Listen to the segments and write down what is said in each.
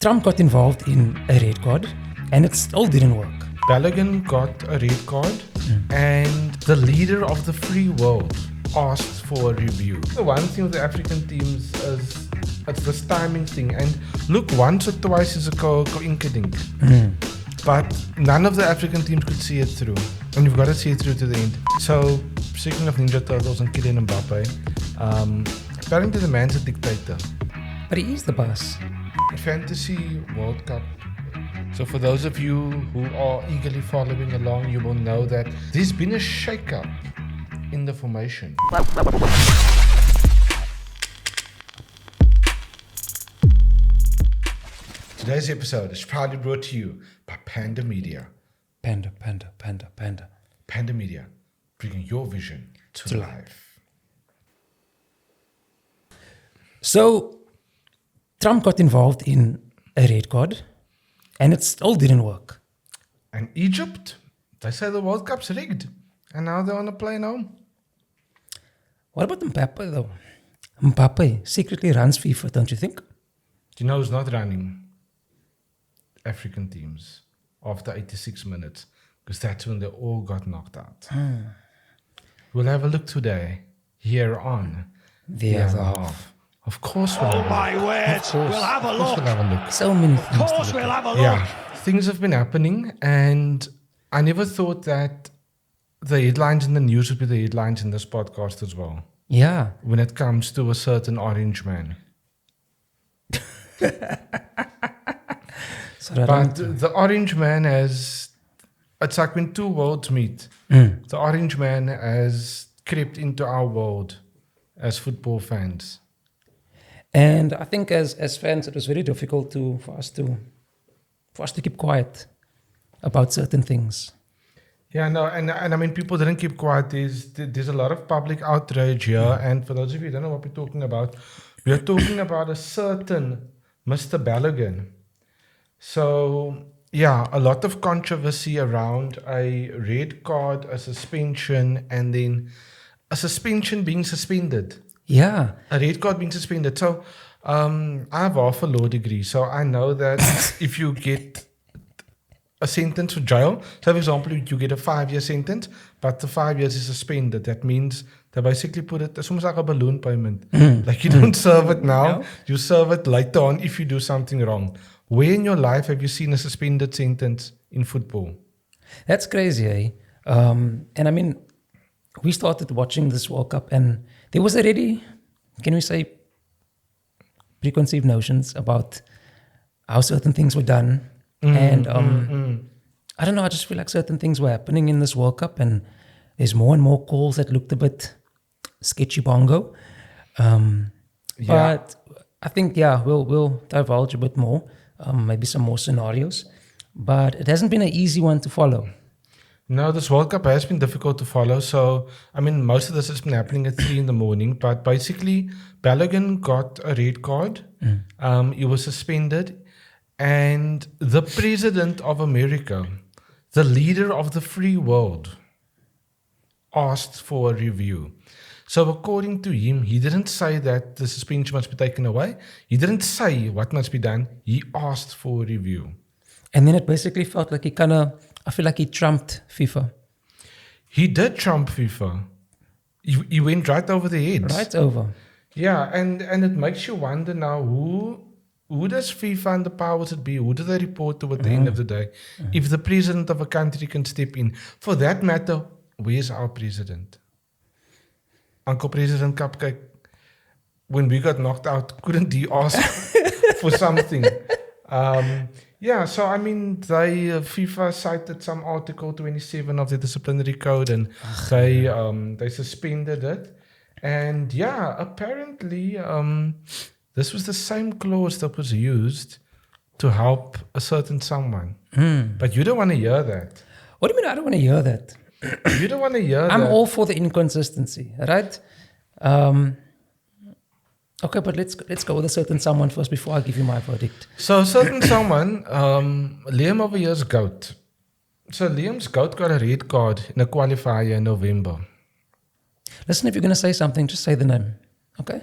Trump got involved in a red card and it still didn't work. Balogun got a red card and the leader of the free world asked for a review. The one thing with the African teams is it's this timing thing, and look, once or twice is a co-inkadink. But none of the African teams could see it through, and you've got to see it through to the end. So, speaking of Ninja Turtles and Kylian Mbappe, apparently the man's a dictator. But he is the boss. Fantasy World Cup. So for those of you who are eagerly following along, you will know that there's been a shake-up in the formation. Today's episode is proudly brought to you by Panda Media. Panda. Panda Media, bringing your vision to life. So, Trump got involved in a red card and it still didn't work. And Egypt, they say the World Cup's rigged. And now they're on a plane home. What about Mbappe though? Mbappe secretly runs FIFA, don't you think? Do you know who's not running? African teams after 86 minutes. Because that's when they all got knocked out. We'll have a look today, here on The Other Half. Of course we'll have a look. My word, we'll have a look. We'll have a look. So many things. Of course, we'll have a look. Yeah, things have been happening, and I never thought that the headlines in the news would be the headlines in this podcast as well. Yeah. When it comes to a certain orange man. But the orange man has, it's like when two worlds meet. The orange man has crept into our world as football fans. And I think as fans, it was very difficult for us to keep quiet about certain things. Yeah, no, and I mean, people didn't keep quiet. There's a lot of public outrage here. And for those of you who don't know what we're talking about, we are talking about a certain Mr. Balogun. So, yeah, a lot of controversy around a red card, a suspension, and then a suspension being suspended. Yeah. A red card being suspended. So, I have half a law degree, so I know that if you get a sentence for jail, so for example, you get a 5-year sentence, but the 5 years is suspended. That means they basically put it's almost like a balloon payment. Like you don't serve it now, you serve it later on if you do something wrong. Where in your life have you seen a suspended sentence in football? That's crazy, eh? And I mean, we started watching this World Cup and there was already, can we say, preconceived notions about how certain things were done. I don't know, I just feel like certain things were happening in this World Cup and there's more and more calls that looked a bit sketchy bongo. But I think, we'll divulge a bit more, maybe some more scenarios. But it hasn't been an easy one to follow. No, this World Cup has been difficult to follow. So, I mean, most of this has been happening at 3 a.m. But basically, Balogun got a red card. He was suspended. And the president of America, the leader of the free world, asked for a review. So according to him, he didn't say that the suspension must be taken away. He didn't say what must be done. He asked for a review. And then it basically felt like I feel like he trumped FIFA. He did trump FIFA. He went right over the heads. Right over. Yeah, and it makes you wonder now, who does FIFA and the powers that be, who do they report to at the end of the day? If the president of a country can step in. For that matter, where's our president? Uncle President Cupcake, when we got knocked out, couldn't he ask for something? So I mean, FIFA cited some Article 27 of the disciplinary code, and they suspended it. And apparently, this was the same clause that was used to help a certain someone. But you don't want to hear that. What do you mean I don't want to hear that? You don't want to hear that. I'm all for the inconsistency, right? Okay, but let's go with a certain someone first before I give you my verdict. So a certain someone, Liam over here's GOAT. So Liam's GOAT got a red card in a qualifier in November. Listen, if you're going to say something, just say the name, okay?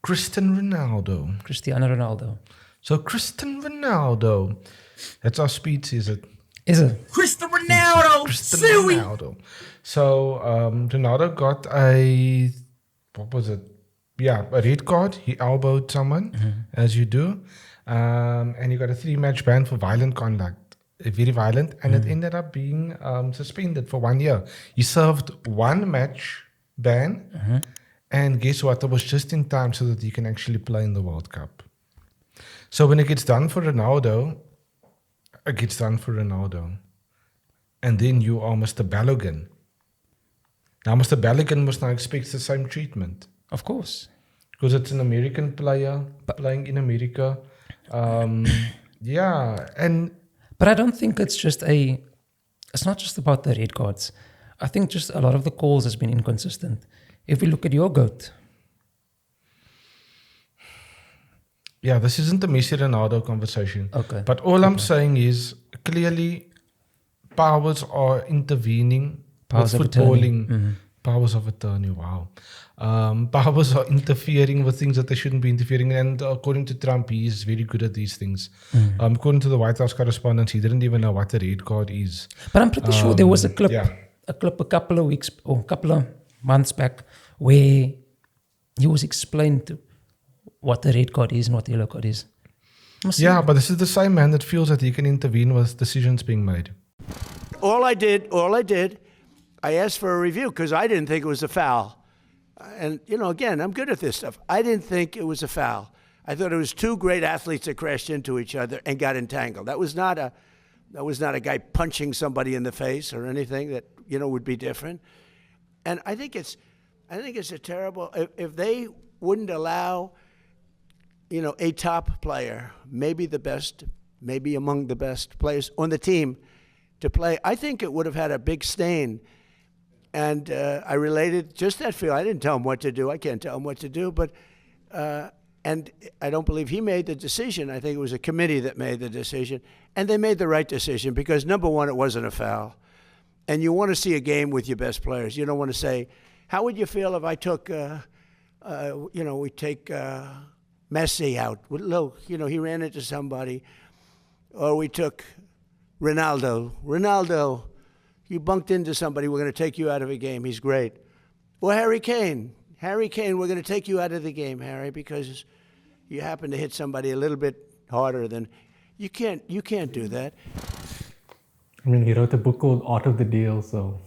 Cristiano Ronaldo. Cristiano Ronaldo. So Cristiano Ronaldo, that's our speed, is it? Is it? Cristiano Ronaldo. Cristiano Ronaldo. So Ronaldo got a, what was it? Yeah, a red card. He elbowed someone, as you do. And he got a 3-match ban for violent conduct. Very violent. And it ended up being suspended for 1 year. He served 1 match ban. And guess what? It was just in time so that he can actually play in the World Cup. So when it gets done for Ronaldo, it gets done for Ronaldo. And then you are Mr. Balogun. Now, Mr. Balogun must now expect the same treatment. Of course. Because it's an American player playing in America. Yeah. But I don't think it's not just about the red cards. I think just a lot of the calls has been inconsistent. If we look at your GOAT. Yeah, this isn't the Messi Ronaldo conversation. Okay. But all I'm saying is clearly powers are intervening Powers with of attorney. footballing. Powers of attorney, wow. Powers are interfering with things that they shouldn't be interfering in. And according to Trump, he is very good at these things. According to the White House correspondence, he didn't even know what a red card is. But I'm pretty sure there was a clip, yeah. a couple of weeks or a couple of months back where he was explained to what the red card is and what the yellow card is. Yeah, but this is the same man that feels that he can intervene with decisions being made. All I did, I asked for a review because I didn't think it was a foul. And, again, I'm good at this stuff. I didn't think it was a foul. I thought it was 2 great athletes that crashed into each other and got entangled. That was not a guy punching somebody in the face or anything that, would be different. And I think it's a terrible, if they wouldn't allow, a top player, maybe the best, maybe among the best players on the team to play, I think it would have had a big stain. And I related just that feel. I didn't tell him what to do. I can't tell him what to do. But and I don't believe he made the decision. I think it was a committee that made the decision. And they made the right decision because, number one, it wasn't a foul. And you want to see a game with your best players. You don't want to say, how would you feel if I took, we take Messi out? Look, he ran into somebody. Or we took Ronaldo, you bunked into somebody, we're going to take you out of a game. He's great. Or Harry Kane, we're going to take you out of the game, Harry, because you happen to hit somebody a little bit harder than you can't do that. I mean, he wrote a book called Art of the Deal, so.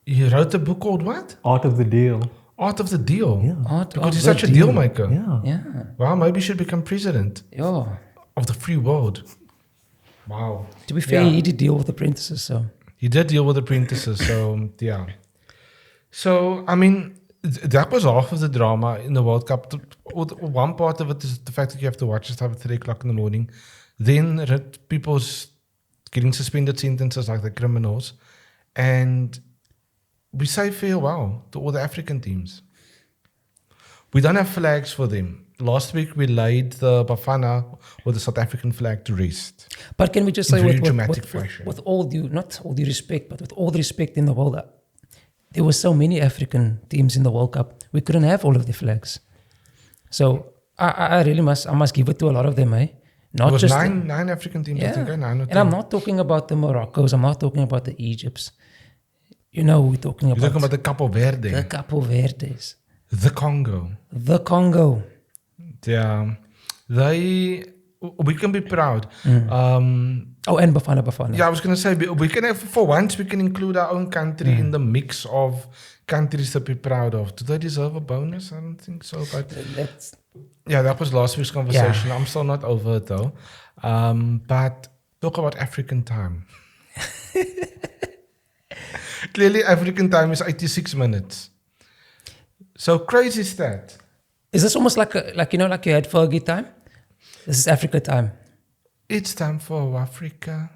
He wrote a book called what? Art of the Deal. Art of the Deal. Yeah. Because he's such a deal maker. Yeah. Yeah. Wow, maybe he should become president Yeah. of the free world. Wow. To be fair, he did deal with apprentices, so. He did deal with apprentices, so yeah. So, I mean, that was half of the drama in the World Cup. One part of it is the fact that you have to watch stuff at 3 o'clock in the morning. Then people's getting suspended sentences like the criminals. And we say farewell to all the African teams. We don't have flags for them. Last week we laid the Bafana or the South African flag to rest. But can we just say fashion. with all due, not all due respect, but with all the respect in the world, there were so many African teams in the World Cup, we couldn't have all of the flags. So I really must give it to a lot of them, eh? Not It was just nine African teams, I think, 9 or 10. And I'm not talking about the Moroccos, I'm not talking about the Egypts. We're talking about... You're talking about the Cabo Verde. The Cabo Verdes. The Congo. The Congo. Yeah. We can be proud. And Bafana Bafana. Yeah, I was going to say, we can have, for once, we can include our own country in the mix of countries to be proud of. Do they deserve a bonus? I don't think so. But yeah, that was last week's conversation. I'm still not over it though. But talk about African time. Clearly, African time is 86 minutes. So crazy stat. Is this almost like you had Fergie time? This is Africa time. It's time for Africa.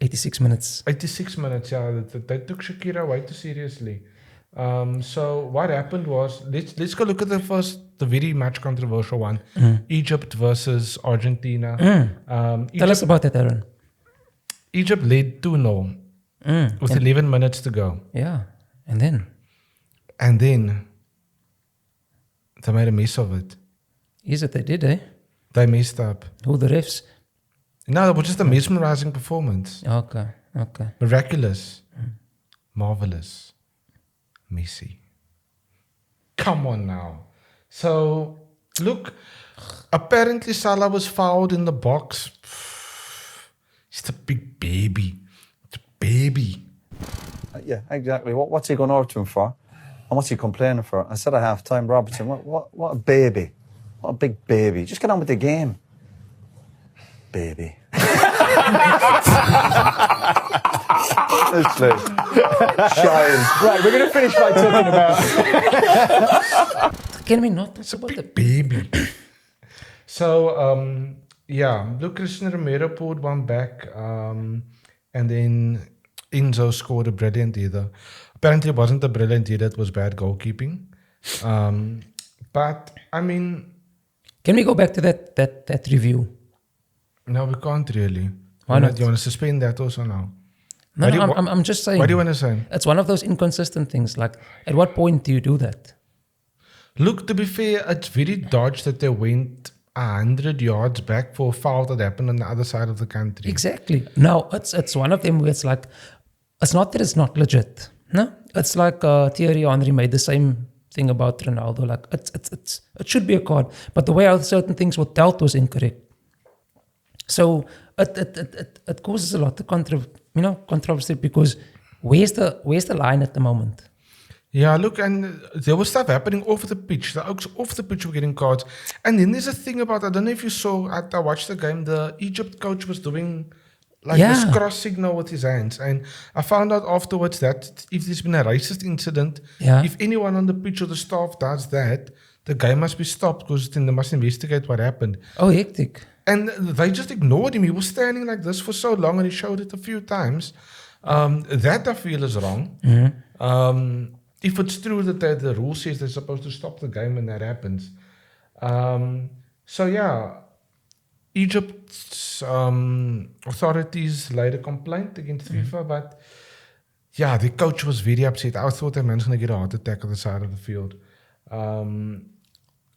86 minutes. 86 minutes, yeah. They took Shakira way too seriously. So what happened was, let's go look at the very much controversial one. Egypt versus Argentina. Tell us about that, Aron. Egypt led 2-0 with 11 minutes to go. Yeah, and then they made a mess of it. Is it they did, eh? They messed up. Who, the refs? No, it was just a mesmerizing performance. Okay. Miraculous. Marvelous. Messy. Come on now. So, look, apparently Salah was fouled in the box. He's a big baby. It's a baby. Yeah, exactly. What's he going over to him for? And what's he complaining for? I said at half time, Robertson, what a baby. What a big baby. Just get on with the game. Baby. Literally. Child. Right, we're going to finish by talking about... Can we not talk It's a about big baby. So, look, Cristiano Romero pulled one back, and then Enzo scored a brilliant header. Apparently, it wasn't a brilliant header, it was bad goalkeeping. But, I mean... Can we go back to that review? No, we can't really. Why not? You want to suspend that also now? No, I'm just saying. What do you want to say? It's one of those inconsistent things. Like, at what point do you do that? Look, to be fair, it's very dodgy that they went 100 yards back for a foul that happened on the other side of the country. Exactly. No, it's one of them where it's like, it's not that it's not legit. No, it's like Thierry Henry made the same thing about Ronaldo. Like, it should be a card, but the way how certain things were dealt was incorrect. So it causes a lot of controversy because where's the line at the moment? Yeah, look, and there was stuff happening off the pitch. The Oaks off the pitch were getting cards. And then there's a thing about, I don't know if you saw, I watched the game, the Egypt coach was doing this cross signal with his hands. And I found out afterwards that if there's been a racist incident, if anyone on the pitch or the staff does that, the game must be stopped because then they must investigate what happened. Oh, hectic. And they just ignored him. He was standing like this for so long and he showed it a few times. That I feel is wrong. Mm-hmm. If it's true that the rule says they're supposed to stop the game when that happens. Egypt's authorities laid a complaint against FIFA, but the coach was very upset. I thought that man's going to get a heart attack on the side of the field.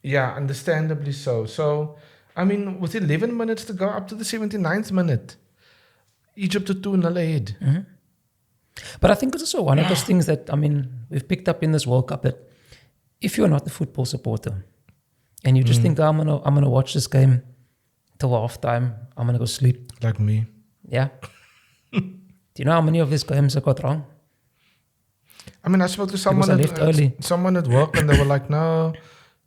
Understandably so. So, I mean, with 11 minutes to go up to the 79th minute, Egypt are 2-0 ahead. Mm-hmm. But I think it's also one of those things that, I mean, we've picked up in this World Cup that if you're not a football supporter and you just think, I'm gonna watch this game till halftime, I'm gonna go sleep. Like me. Yeah. Do you know how many of these games I got wrong? I mean, I spoke to someone at work and they were like, no,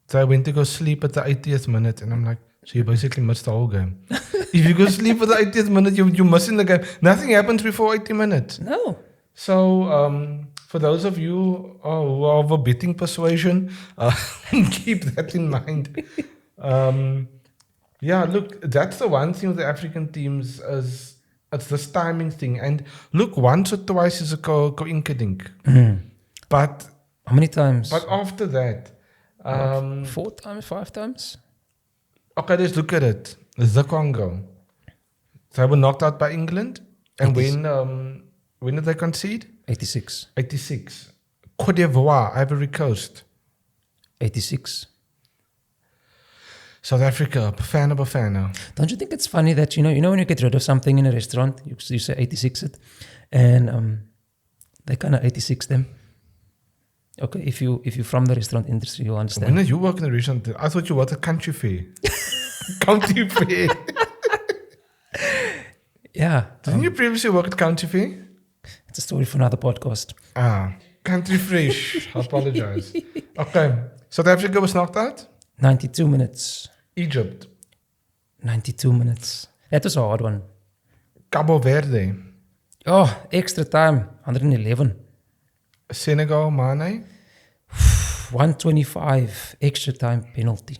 they went to go sleep at the 80th minute. And I'm like, so you basically missed the whole game. If you go sleep at the 80th minute, you're missing the game. Nothing happens before 80 minutes. No. So, for those of you who are of a betting persuasion, keep that in mind. Look, that's the one thing with the African teams is it's this timing thing. And look, once or twice is a co-inkadink. But how many times? But after that, 4 times, 5 times? Okay, let's look at it. The Congo. They were knocked out by England. And when did they concede? 86. 86. Côte d'Ivoire, Ivory Coast. 86. South Africa, Bafana Bafana. Don't you think it's funny that, you know when you get rid of something in a restaurant, you say 86 it, and they kind of 86 them. Okay, if you're from the restaurant industry, you'll understand. When did you work in the restaurant? I thought you worked at Country Fair. County Fair. Yeah. Didn't you previously work at County Fair? It's a story for another podcast. Country Fresh. I apologize. Okay. South Africa was knocked out? 92 minutes. Egypt. 92 minutes. That was a hard one. Cabo Verde. Oh, extra time. 111. Senegal, Mane. 125. Extra time penalty.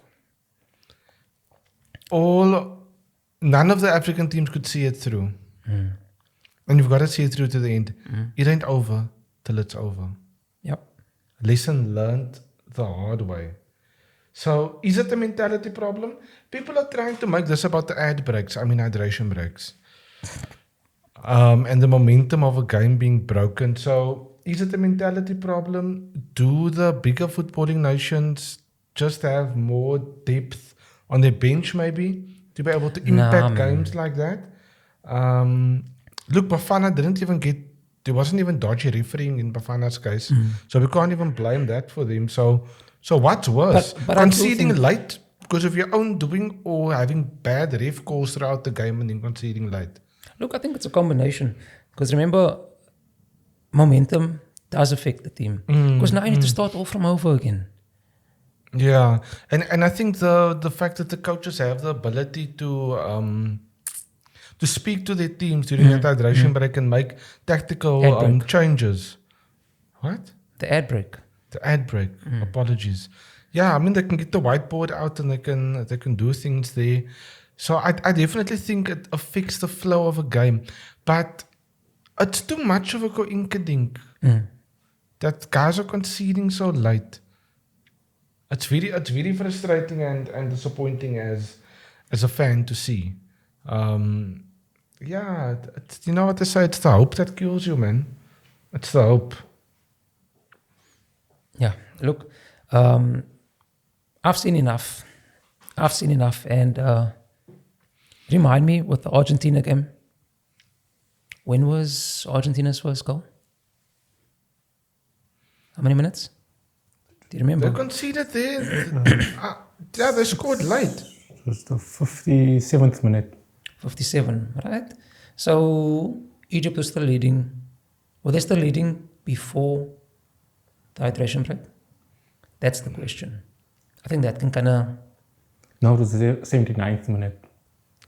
None of the African teams could see it through. And you've got to see it through to the end. It ain't over till it's over. Yep. Lesson learned the hard way. So, is it a mentality problem? People are trying to make this about the hydration breaks. And the momentum of a game being broken. So, is it a mentality problem? Do the bigger footballing nations just have more depth on their bench maybe to be able to impact games like that. Look, Bafana didn't even get. There wasn't even dodgy refereeing in Bafana's case, so we can't even blame that for them. So what's worse, But conceding late because of your own doing, or having bad ref calls throughout the game and then conceding late? Look, I think it's a combination. Because remember, momentum does affect the team. Because now you need to start all from over again. Yeah, and I think the fact that the coaches have the ability to speak to their teams during that hydration break and make tactical changes. What? The ad break. The ad break. Apologies. Yeah, I mean they can get the whiteboard out and they can do things there. So I definitely think it affects the flow of a game, but it's too much of a coinkydink that guys are conceding so late. It's very frustrating and disappointing as a fan to see. Yeah, you know what they say, it's the hope that kills you, man. It's the hope. Yeah, look, I've seen enough. And remind me with the Argentina game. When was Argentina's first goal? How many minutes? Do you remember? They conceded there. Yeah, they scored late. It was the 57th minute. 57, right? So Egypt was still leading. Were they still leading before the hydration break? That's the question. I think that can kind of... No, it was the 79th minute.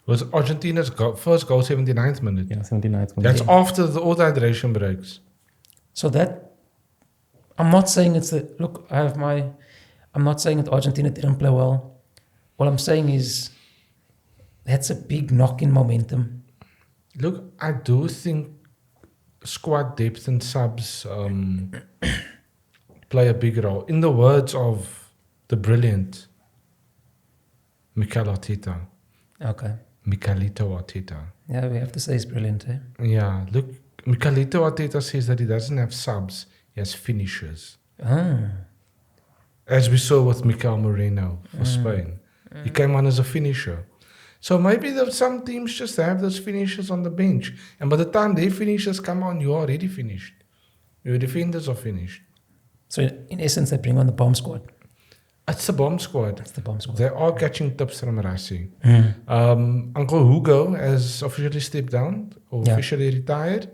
Was Argentina's first goal 79th minute? Yeah, 79th minute. That's after all the hydration breaks. So that... I'm not saying it's the... Look, I'm not saying that Argentina didn't play well. What I'm saying is that's a big knock in momentum. Look, I do think squad depth and subs play a big role. In the words of the brilliant Mikel Arteta. Okay. Mikelito Arteta. Yeah, we have to say he's brilliant, eh? Yeah, look, Mikelito Arteta says that he doesn't have subs, he has finishers. As we saw with Mikel Moreno for Spain. He came on as a finisher. So maybe some teams just have those finishers on the bench. And by the time their finishers come on, you're already finished. Your defenders are finished. So in essence, they bring on the bomb squad. It's the bomb squad. It's the bomb squad. They are catching tips from Rassi. Uncle Hugo has officially stepped down or officially retired.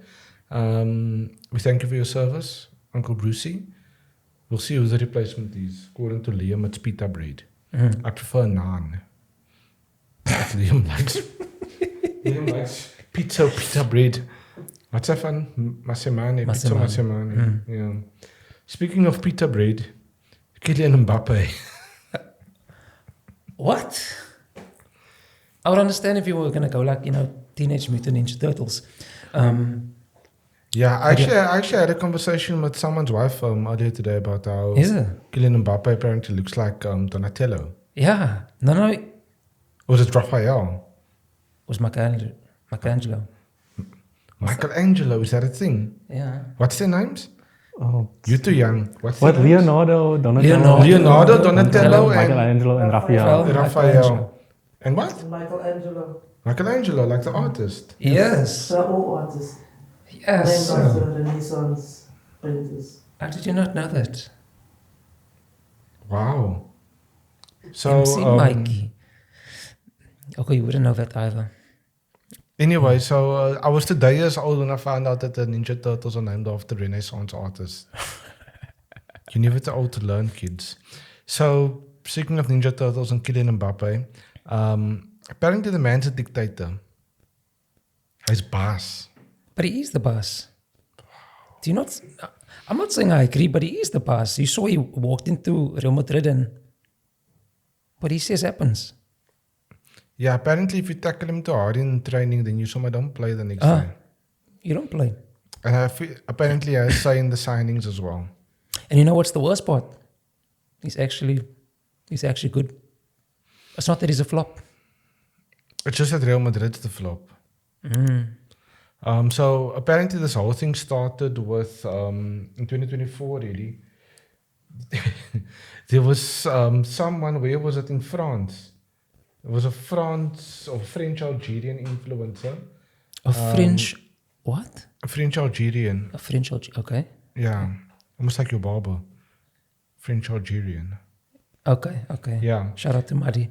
We thank you for your service, Uncle Brucey. We'll see who the replacement is. According to Liam, it's pita bread. I prefer naan. Liam likes pita bread. What's that fun? Masemane. Pizza masemane. Yeah. Speaking of pita bread, Kylian Mbappe. What? I would understand if you were going to go like, Teenage Mutant Ninja Turtles. Yeah, I actually had a conversation with someone's wife earlier today about how Kylian Mbappe apparently looks like Donatello. Yeah. No. Or was it Raphael? It was Michelangelo. Michelangelo, is that a thing? Yeah. What's their names? Oh, You're too young. What? Leonardo, Donatello. Leonardo, Donatello, and Michelangelo, and Raphael. Raphael. And what? Michelangelo. Michelangelo, like the artist. Yes. They're all artists. Yes. Named after Renaissance painters. How did you not know that? Wow. So, MC Mikey. Okay, you wouldn't know that either. Anyway, so I was 2 years old when I found out that the Ninja Turtles are named after Renaissance artists. You're never too old to learn, kids. So, speaking of Ninja Turtles and Kylian Mbappe, apparently the man's a dictator. He's boss. But he is the boss. Do you not... I'm not saying I agree, but he is the boss. You saw he walked into Real Madrid and what he says happens. Yeah, apparently if you tackle him too hard in training, then you somehow don't play the next day. You don't play. And apparently I say in the signings as well. And you know what's the worst part? He's actually good. It's not that he's a flop. It's just that Real Madrid's the flop. So apparently this whole thing started with in 2024 really. There was someone, where was it, in France? It was a French Algerian influencer. A French, what? A French Algerian. A French, okay. Yeah. Almost like your barber. French Algerian. Okay. Yeah. Shout out to Madi.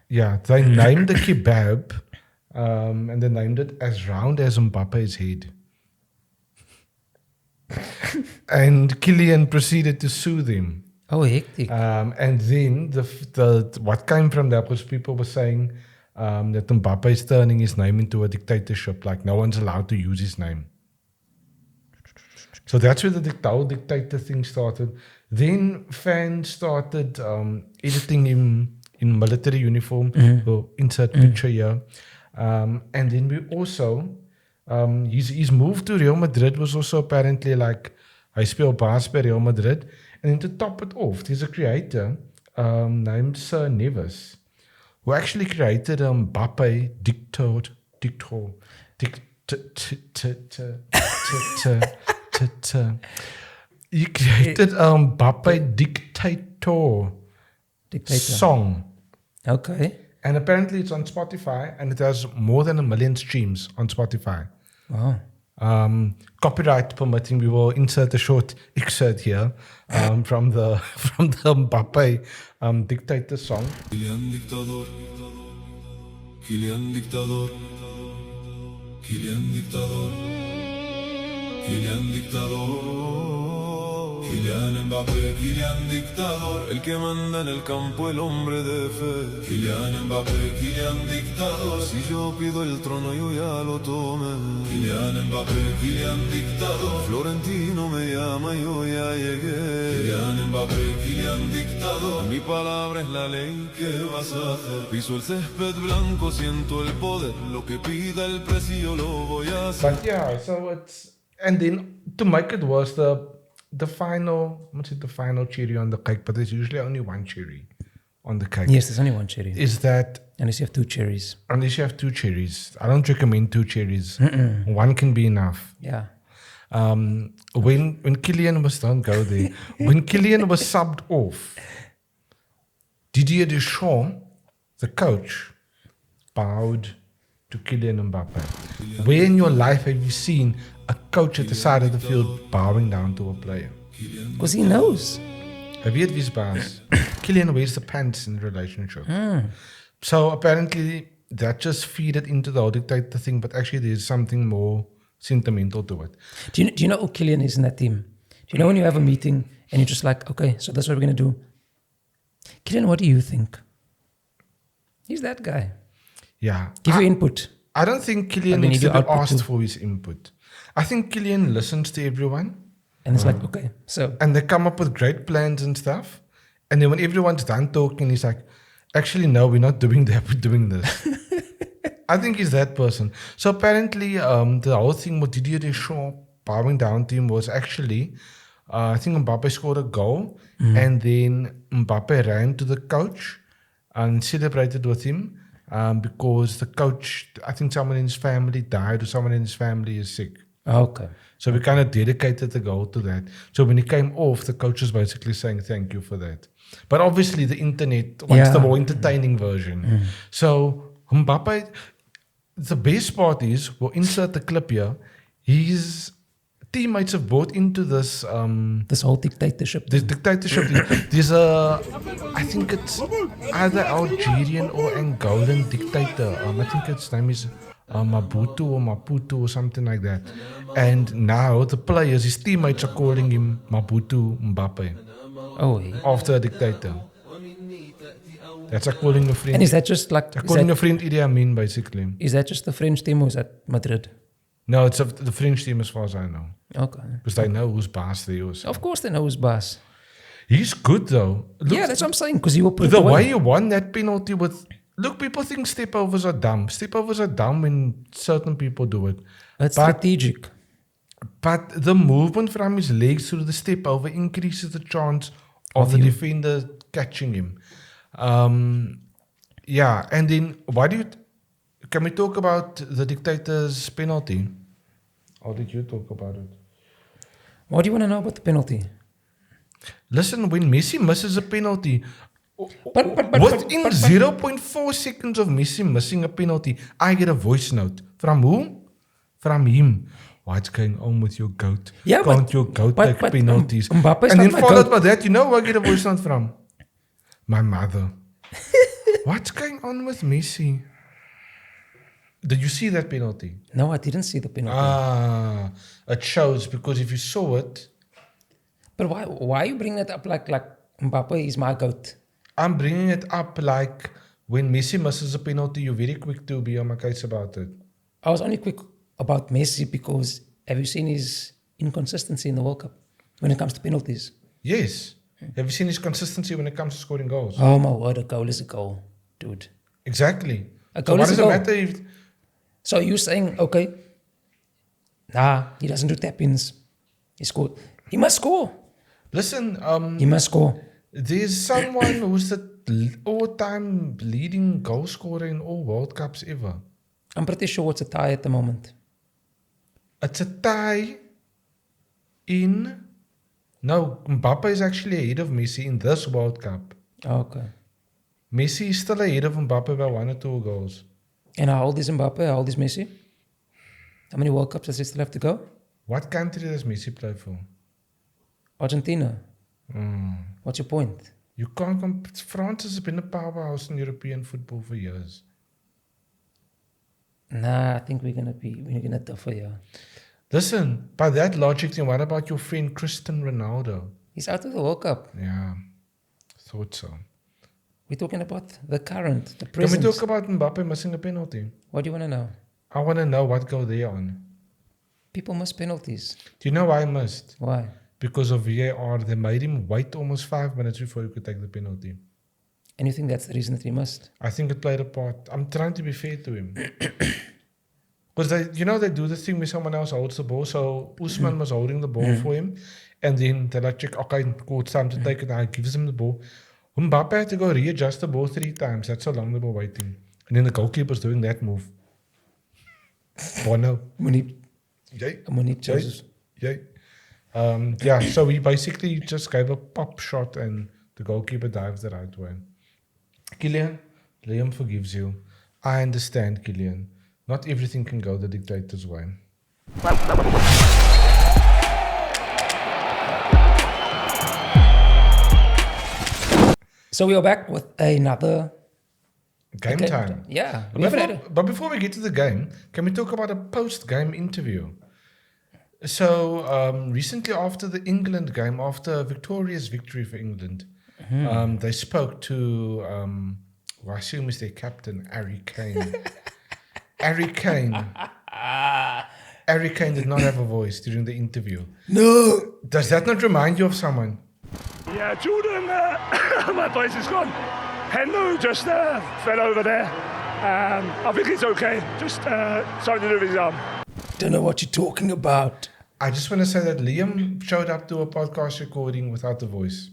Yeah. They named the kebab and they named it as round as Mbappe's head. And Kylian proceeded to sue them. Oh, hectic. And then the what came from that was people were saying that Mbappe is turning his name into a dictatorship. Like no one's allowed to use his name. So that's where the whole dictator thing started. Then fans started editing him in military uniform. We'll insert picture here. And then we also, his move to Real Madrid was also apparently like, I speel baas by Real Madrid. And then to top it off, there's a creator named Sir Nevis, who actually created Mbappe Dictator. He created Mbappe Dictator song. Okay. And apparently it's on Spotify and it has more than 1 million streams on Spotify. Wow. Copyright permitting, we will insert a short excerpt here from the Mbappe Dictator song. Kylian Dictator, Kylian Dictator, Kylian Dictator, Kylian Dictator, Kylian Mbappe, Kylian Dictator, el que manda en el campo, el hombre de fe. Kylian Mbappe, Kylian Dictator, si yo pido el trono yo ya lo tomé. Kylian Mbappe, Kylian Dictator, Florentino me llama yo ya llegué. Kylian Mbappe, Kylian Dictator, mi palabra es la ley, ¿qué vas a hacer? Piso el césped blanco, siento el poder, lo que pida el precio lo voy a hacer. But yeah, so it's, and then to make it worse, the final, I won't say the final cherry on the cake, but there's usually only one cherry on the cake. Yes, there's only one cherry. Is that Unless you have 2 cherries. unless you have 2 cherries, I don't recommend 2 cherries. One can be enough. Yeah. When Kylian was, don't go there. When Kylian was subbed off, Didier Deschamps, the coach, bowed to Kylian Mbappe. Where in your life have you seen a coach at the side of the field bowing down to a player? Because he knows. Have you had these bars? Kylian wears the pants in the relationship. So apparently that just feeded into the whole dictator thing, but actually there's something more sentimental to it. Do you know who Kylian is in that team? Do you know when you have a meeting and you're just like, okay, so that's what we're going to do? Kylian, what do you think? He's that guy. Yeah. Give your input. I don't think Kylian mean, needs he to do be output asked too. for his input. I think Kylian listens to everyone And it's like, okay, so and they come up with great plans and stuff. And then when everyone's done talking, he's like, actually, no, we're not doing that, we're doing this. I think he's that person. So apparently, the whole thing with Didier Deschamps bowing down to him was actually, I think Mbappe scored a goal and then Mbappe ran to the coach and celebrated with him because the coach, I think someone in his family died or someone in his family is sick. okay. So we kind of dedicated the goal to that. So when he came off, the coach was basically saying thank you for that. But obviously the internet wants the more entertaining version. So Mbappe, the best part is, we'll insert the clip here, his teammates have bought into this This whole dictatorship. this dictatorship. There's I think it's either Algerian or Angolan dictator. I think its name is Maputo or Maputo or something like that. And now the players, his teammates are calling him Maputo Mbappe Oh, yeah. after a dictator. That's like calling a friend. And is that just like, like calling a friend Idi Amin, basically. is that just the French team or is that Madrid? No, it's the French team as far as I know. Okay. Because they know who's boss there. Or Of course they know who's boss. He's good though. Look, Yeah, that's what I'm saying, because he will put it the away. way you won that penalty with... Look, people think stepovers are dumb. Stepovers are dumb when certain people do it. It's But- strategic. But the movement from his legs through the step over increases the chance of the defender catching him. Yeah, and then can we talk about the dictator's penalty? Or did you talk about it? What do you want to know about the penalty? Listen, when Messi misses a penalty, Within 0.4 seconds of Messi missing a penalty, I get a voice note. From who? From him. What's going on with your goat? Yeah, Can't your goat take penalties? Mbappe's And not then my followed goat. by that, you know who I get a voice note from? My mother. What's going on with Messi? Did you see that penalty? No, I didn't see the penalty. It shows, because if you saw it, But why are you bringing it up like Mbappe is my goat? I'm bringing it up like when Messi misses a penalty, you're very quick to be on my case about it. I was only quick about Messi because have you seen his inconsistency in the World Cup when it comes to penalties? Yes. Have you seen his consistency when it comes to scoring goals? Oh my word, a goal is a goal, dude. Exactly. A So goal what is a does it goal. matter if... So you're saying, okay, nah, he doesn't do tap-ins. He scored. He must score. Listen, He must score. there's someone who's the all-time leading goal scorer in all World Cups ever. I'm pretty sure it's a tie at the moment. It's a tie in... No, Mbappe is actually ahead of Messi in this World Cup. Okay. Messi is still ahead of Mbappe by 1 or 2 goals. And how old is Mbappe? How old is Messi? How many World Cups does he still have to go? What country does Messi play for? Argentina. What's your point? You can't France has been a powerhouse in European football for years. Nah, I think we're gonna differ here. Listen, by that logic, then what about your friend Cristiano Ronaldo? He's out of the World Cup. Yeah, thought so. We're talking about the current, the Can we present. talk about Mbappe missing a penalty? What do you want to know? I want to know what goal they're on. People miss penalties. Do you know why I missed? Why? Because of VAR, they made him wait almost 5 minutes before he could take the penalty. And you think that's the reason that he missed? I think it played a part. I'm trying to be fair to him. Because they do the thing where someone else holds the ball. So Usman was holding the ball for him. And then they're like, check, okay, cool, it's time to take it. Now he gives him the ball. Mbappe had to go readjust the ball 3 times. That's how long they were waiting. And then the goalkeeper's doing that move. Bono. Monique Yay. Joseph. Yay. Yeah, so he basically just gave a pop shot and the goalkeeper dives the right way. Kylian, Liam forgives you. I understand, Kylian. Not everything can go the dictator's way. So we are back with another Game time. Yeah. we haven't had a- But before we get to the game, can we talk about a post-game interview? So recently after the England game, after a victorious victory for England, they spoke to, I assume is their captain, Harry Kane. Harry Kane. Harry Kane did not have a voice during the interview. No. Does that not remind you of someone? Yeah, Julian, my place is gone. Hendo just fell over there. I think it's okay. Just something to do with his arm. Don't know what you're talking about. I just want to say that Liam showed up to a podcast recording without a voice.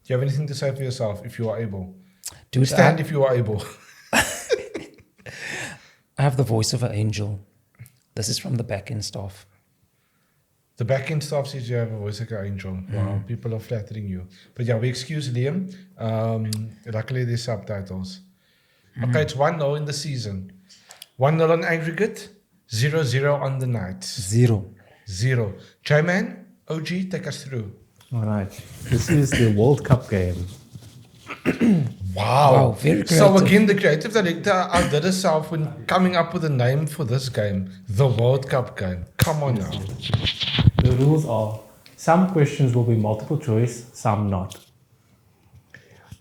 Do you have anything to say for yourself, if you are able? Dude, Stand if you are able. I have the voice of an angel. This is from the back-end staff. The back-end staff says you have a voice like an angel. Wow, people are flattering you. But yeah, we excuse Liam. Luckily, there's subtitles. Okay, it's 1-0 in the season. 1-0 on aggregate, 0-0 on the night. 0. J-Man, OG, take us through. All right. This is the World Cup game. Wow. Very creative. So again, the creative director outdid herself when coming up with a name for this game, the World Cup game. Come on now. The rules are some questions will be multiple choice, some not.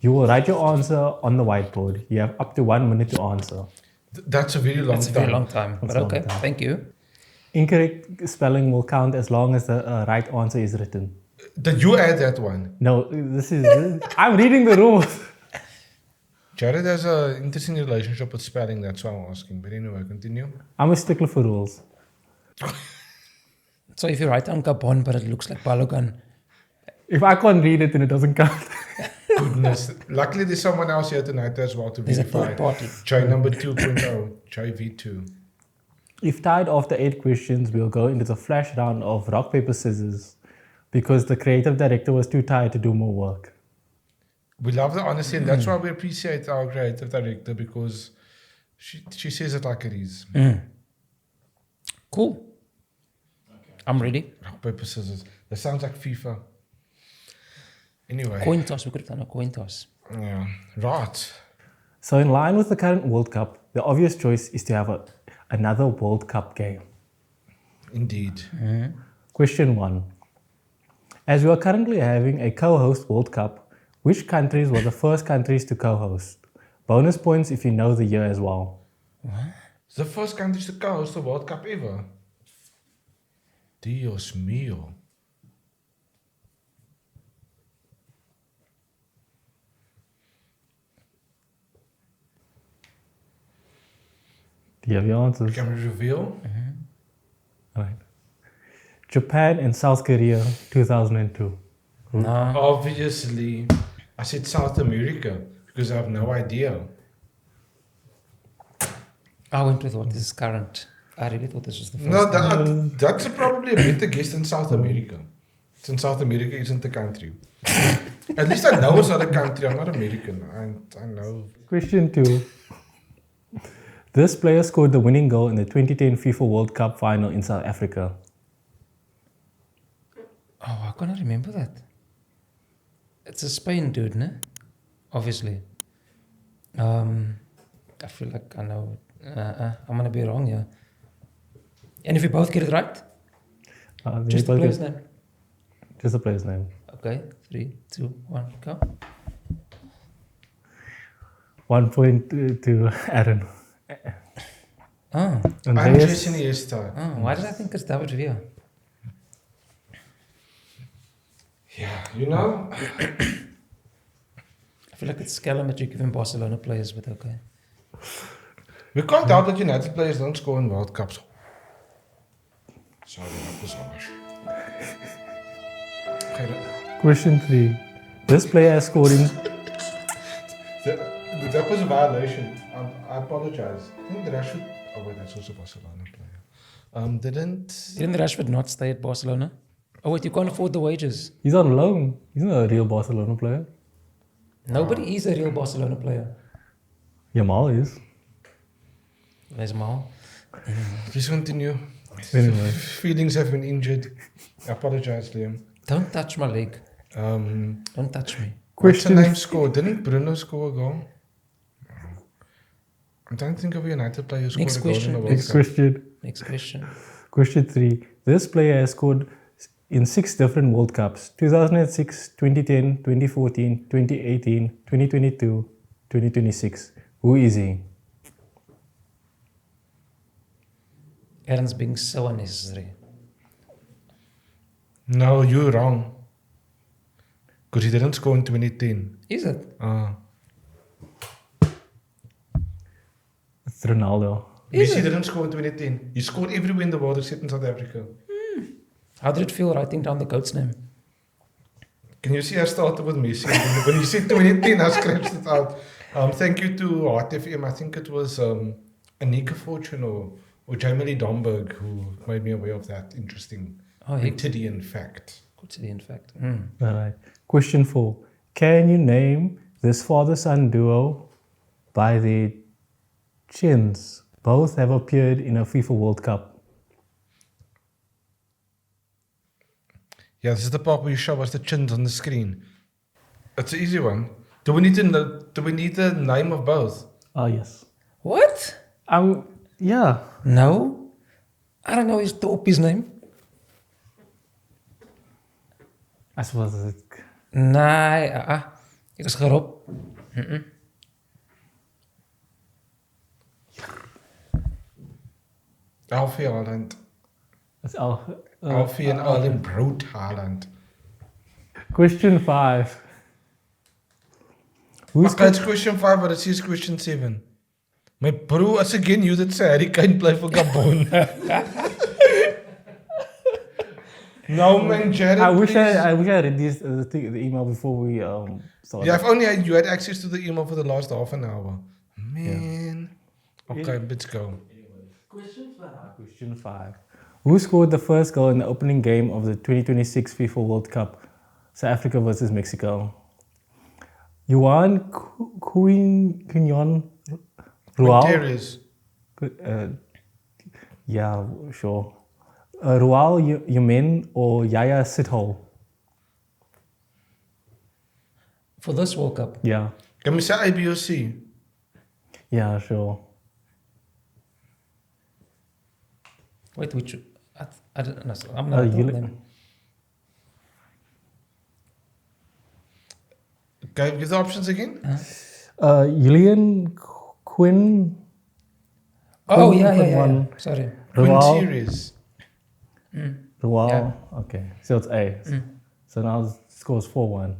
You will write your answer on the whiteboard. You have up to 1 minute to answer. That's a very long It's a time. very long time. That's But a long okay, time. thank you. Incorrect spelling will count as long as the right answer is written. Did you add that one? No, I'm reading the rules. Jared has an interesting relationship with spelling, that's why I'm asking. But anyway, continue. I'm a stickler for rules. So if you write down Gabon, but it looks like Balogun, If I can't read it, then it doesn't count. Goodness. Luckily, there's someone else here tonight as well to there's a verify. third party. J number 2.0, JV2. If tied after 8 questions, we'll go into the flash round of rock, paper, scissors because the creative director was too tired to do more work. We love the honesty, and that's why we appreciate our creative director, because she says it like it is. Cool. I'm ready. Rock, paper, scissors. That sounds like FIFA. Anyway. Coin toss. We could have done a coin toss. Yeah. Right. So in line with the current World Cup, the obvious choice is to have another World Cup game. Indeed. Question 1. As we are currently having a co-host World Cup, which countries were the first countries to co-host? Bonus points if you know the year as well. It's the first country to co-host the World Cup ever. Dios mío. Do you have your answers? Can we reveal? Right. Japan and South Korea, 2002. No. Obviously, I said South America because I have no idea. I went with what is current. I really thought this was the first. No, that's probably a better guess than South America. Since South America isn't a country. At least I know it's not a country. I'm not American. I know. Question 2. This player scored the winning goal in the 2010 FIFA World Cup final in South Africa. Oh, I cannot remember that. It's a Spain dude, no? Obviously. I feel like I know. I'm gonna be wrong here. And if we both get it right, just the player's name. Just the player's name. Okay, 3, 2, 1, go. 1 point to Aaron. Oh, Andres Iniesta. why did I think it's David Villa? Yeah, you know. I feel like it's Scalametric giving Barcelona players, but okay. We can't doubt that United players don't score in World Cups. Sorry, that was harsh. Okay, Question 3. This player has scored in... that was a violation. I apologize. I think Rashford. Oh wait, that's also a Barcelona player. Didn't Rashford not stay at Barcelona? Oh wait, you can't afford the wages. He's on loan. He's not a real Barcelona player. Nobody is a real Barcelona player. Yamal is. There's Mal. Please continue. Anyway. Feelings have been injured. I apologize, Liam. Don't touch my leg. Don't touch me. What's the Question name score? Didn't Bruno score a goal? I don't think of a United player who scored Next a goal in question. the World Next Cup. question. Next question. Question 3. This player has scored in 6 different World Cups. 2006, 2010, 2014, 2018, 2022, 2026. Who is he? Aaron's being so unnecessary. No, you're wrong. Because he didn't score in 2010. Is it? It's Ronaldo. Messi didn't score in 2010. He scored everywhere in the world except in South Africa. How did it feel writing down the goat's name? Can you see I started with Messi? When you said 2010, I scratched it out. Thank you to Heart FM. I think it was Anika Fortune or Jamie Lee Domberg who made me aware of that interesting quotidian fact. Quotidian fact. All right. Question 4. Can you name this father-son duo by their chins? Both have appeared in a FIFA World Cup. Yeah, this is the part where you show us the chins on the screen. It's an easy one. Do we need the name of both? Oh, yes. What? Yeah. No. I don't know his name. I suppose it's... Nee, ik was gerop. Alfie Haaland. It's Alfie and Erling Brood Haaland. Question 5. Okay, it's question 5, but it says question 7. My bro, as again you that say Harry Kane play for Gabon. No man, Jared. I wish I read this the email before we started. Yeah, if only you had access to the email for the last half an hour. Man. Yeah. Okay, let's go. Question 5. Who scored the first goal in the opening game of the 2026 FIFA World Cup? South Africa versus Mexico. Juan Quinyon Rual. Materials. Yeah, sure. Rual Yemen or Yaya Sithole? For this World Cup, Yeah. Can we say A, B, or C? Yeah, sure. wait, which I don't know. So I'm not them. Okay, give the options again. Julian Quinn. Oh Quinn- yeah. Quinn- Sorry. Rual. Quinteres. Rual. Yeah. Okay, so it's A. So now the score is 4-1.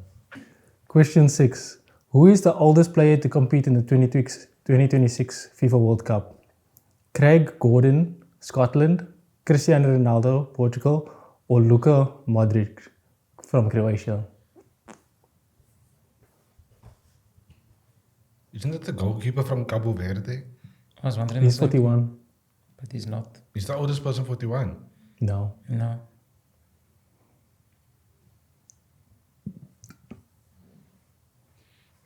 Question 6. Who is the oldest player to compete in the 2026 FIFA World Cup? Craig Gordon, Scotland, Cristiano Ronaldo, Portugal, or Luka Modric from Croatia? Isn't it the goalkeeper from Cabo Verde? I was wondering. He's the same, 41. but he's not. Is the oldest person 41? No. No.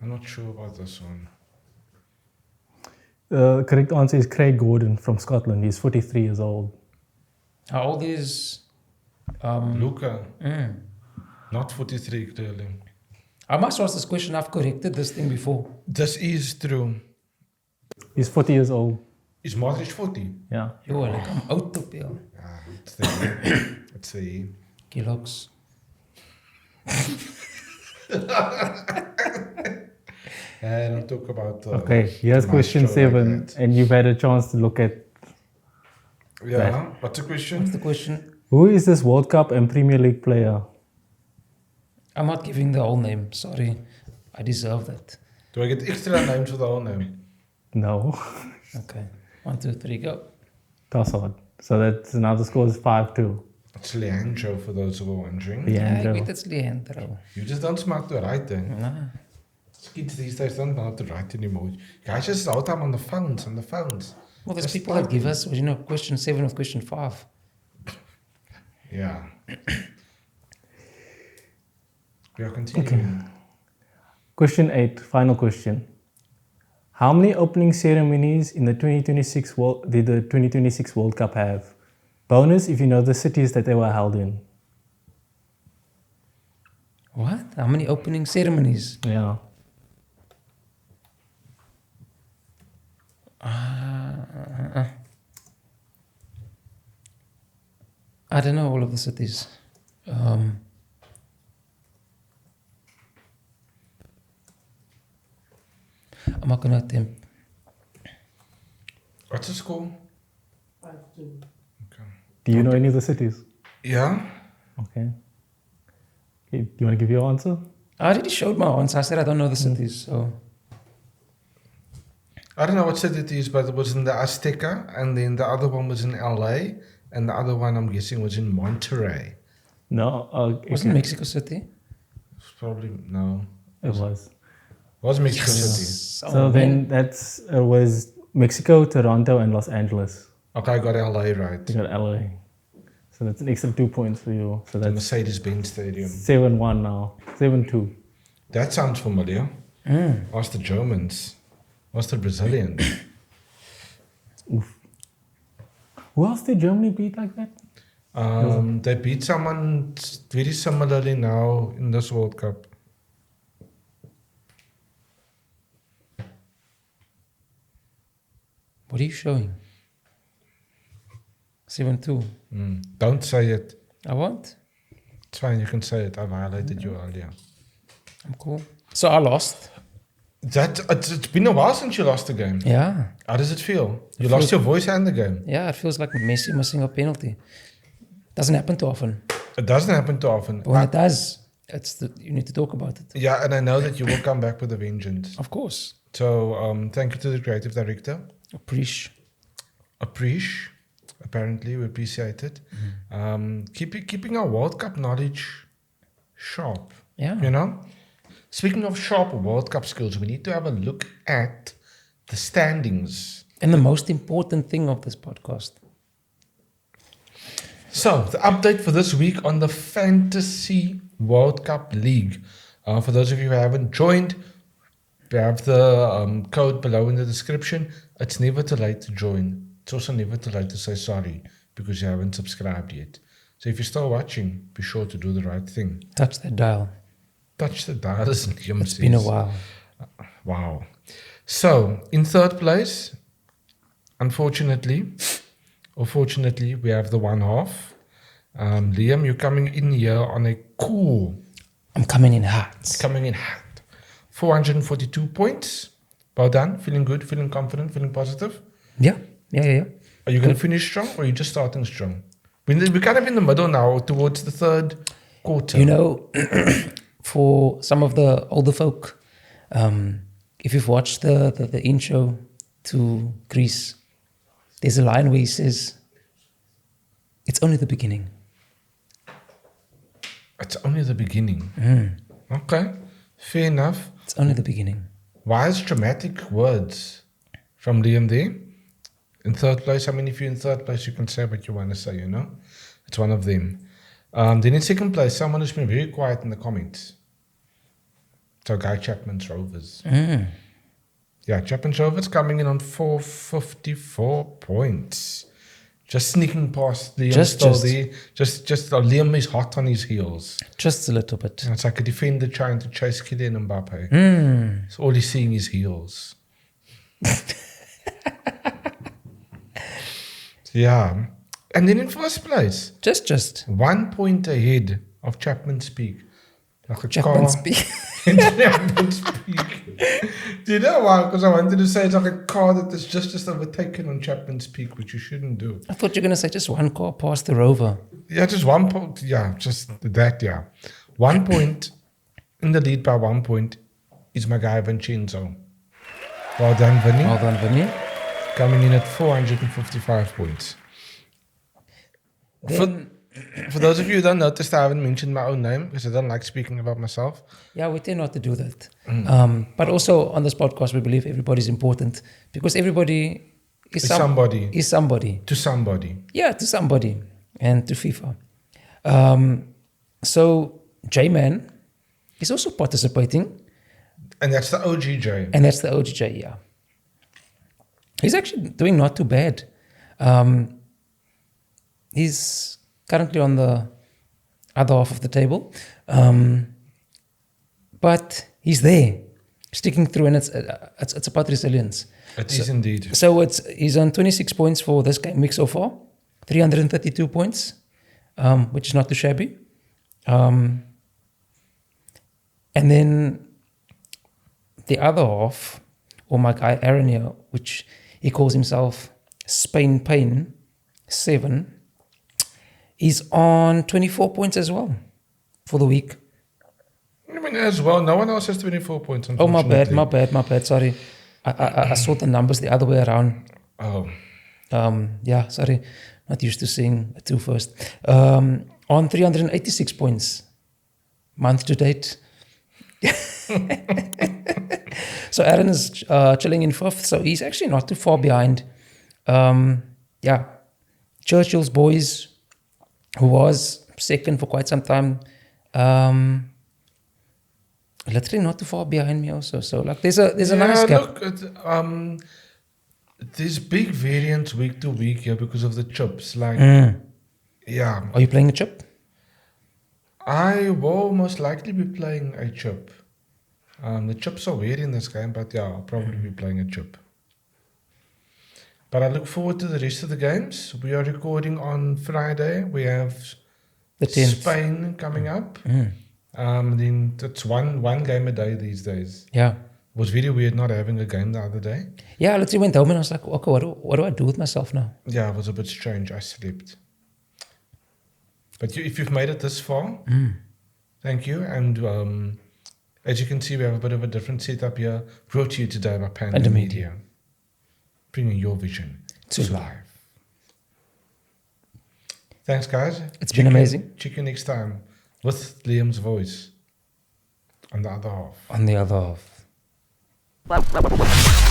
I'm not sure about this one. Correct answer is Craig Gordon from Scotland. He's 43 years old. How old is? Luca. Not 43, clearly. I must ask this question. I've corrected this thing before. This is true. He's 40 years old. Is Modric 40? Yeah. Yo, like I'm out of here. It's the It's the Kilox. And I'll talk about. Okay, here's my question show like 7, that. and you've had a chance to look at Yeah. What's the question? What's the question? who is this World Cup and Premier League player? I'm not giving the whole name. Sorry, I deserve that. Do I get extra names for the whole name? No, Okay. 1, 2, 3, go. that's hard. So that's now the score is 5-2. It's Leandro, for those who are wondering. Leandro. I weet it's Leandro. You just don't smart to write, eh? Nah. Kids these days don't know how to write anymore. Guys just all the time on the phones, Well, there's Just people that give typing. us, question 7 with question 5. Yeah. We are continuing. Question 8, final question. How many opening ceremonies in the 2026 did the 2026 World Cup have? Bonus if you know the cities that they were held in. What? How many opening ceremonies? Yeah. I don't know all of the cities. I'm not going to attempt. What's the score? 5-2. Do you know any of the cities? Yeah. Okay. Do you want to give your answer? I already showed my answer. I said I don't know the cities. So I don't know what city it is, but it was in the Azteca, and then the other one was in LA, and the other one I'm guessing was in Monterrey. No. wasn't Mexico City? It's probably no. It was. Was Mexico City? So then that's was Mexico, Toronto, and Los Angeles. Okay, I got LA right. You got LA. So that's an extra 2 points for you. So The that's Mercedes-Benz Stadium. 7-1 now. 7-2. That sounds familiar. Ask the Germans. Ask the Brazilians. Who else did Germany beat like that? They beat someone very similarly now in this World Cup. What are you showing? 7-2. Don't say it. I won't. It's fine, you can say it. I violated you earlier. I'm cool. So I lost. It's been a while since you lost the game. Yeah. How does it feel? You lost your voice and the game. Yeah, it feels like Messi missing a penalty. Doesn't happen too often. It doesn't happen too often. But when it does, you need to talk about it. Yeah, and I know that you will come back with a vengeance. Of course. So thank you to the creative director. Appreciate. Apparently, we appreciate it. Keeping our World Cup knowledge sharp. Yeah. You know? Speaking of sharp World Cup skills, we need to have a look at the standings. And the most important thing of this podcast. So, the update for this week on the Fantasy World Cup League. For those of you who haven't joined, We have the code below in the description. It's never too late to join. It's also never too late to say sorry because you haven't subscribed yet. So if you're still watching, be sure to do the right thing. Touch that dial. Touch the dial, as Liam It's says. been a while. Wow. So, in third place, unfortunately, or fortunately, we have the one half. Liam, you're coming in here on a cool. I'm coming in hot. Coming in hot. 442 points. Well done. Feeling good, feeling confident, feeling positive. Yeah. Are you going to finish strong or are you just starting strong? We're kind of in the middle now, towards the third quarter. You know, for some of the older folk, if you've watched the intro to Greece, there's a line where he says, "It's only the beginning." It's only the beginning. Okay, fair enough. It's only the beginning. Wise, dramatic words from Liam there. In third place, I mean, if you're in third place, you can say what you want to say, you know? It's one of them. Then in second place, someone who's been very quiet in the comments. So Guy Chapman's Rovers. Yeah, Chapman's Rovers coming in on 454 points. Just sneaking past Liam there. Liam is hot on his heels. Just a little bit. It's like a defender trying to chase Kylian Mbappe. So all he's seeing is heels. Yeah. And then in first place. Just. 1 point ahead of Chapman's Peak. Like a Chapman's car. Peak. Chapman's Peak. Do you know why? Because I wanted to say it's like a car that is just overtaken on Chapman's Peak, which you shouldn't do. I thought you were going to say just one car past the Rover. Yeah, just 1 point. Yeah, just that, yeah. 1 point in the lead by 1 point is my guy Vincenzo. Well done, Vinny. Well done, Vinny. Coming in at 455 points. For those of you who don't notice, I haven't mentioned my own name because I don't like speaking about myself. Yeah, we tend not to do that. But also on this podcast, we believe everybody's important because everybody is somebody. Is somebody. To somebody. Yeah, to somebody. And to FIFA. So J-Man is also participating. And that's the OGJ. And that's the OGJ, yeah. He's actually doing not too bad. He's currently on the other half of the table. But he's there, sticking through, and it's about resilience. It is indeed. So he's on 26 points for this game week so far, 332 points, which is not too shabby. And then the other half, or my guy Aron here, which he calls himself Spain Pain 7, is on 24 points as well for the week. I mean, as well, no one else has 24 points. Oh, my bad. Sorry. I saw the numbers the other way around. Oh. Yeah, sorry. Not used to seeing a 2 first. On 386 points, month to date. So Aron is chilling in 5th, so he's actually not too far behind. Yeah, Churchill's boys, who was 2nd for quite some time, literally not too far behind me also. So like there's a nice gap. Look, there's big variance week to week here because of the chips. Like, yeah. Are you playing a chip? I will most likely be playing a chip. The chips are weird in this game, but yeah, I'll probably be playing a chip. But I look forward to the rest of the games. We are recording on Friday. We have the 10th. Spain coming up. Then it's one game a day these days. Yeah. It was very weird not having a game the other day. Yeah, literally went home and I was like, okay, what do I do with myself now? Yeah, it was a bit strange. I slept. But if you've made it this far, thank you. And as you can see, we have a bit of a different setup here. Brought to you today by Panda Media. Bringing your vision to life. Thanks, guys. It's been amazing. Check you next time with Liam's voice on the other half. On the other half.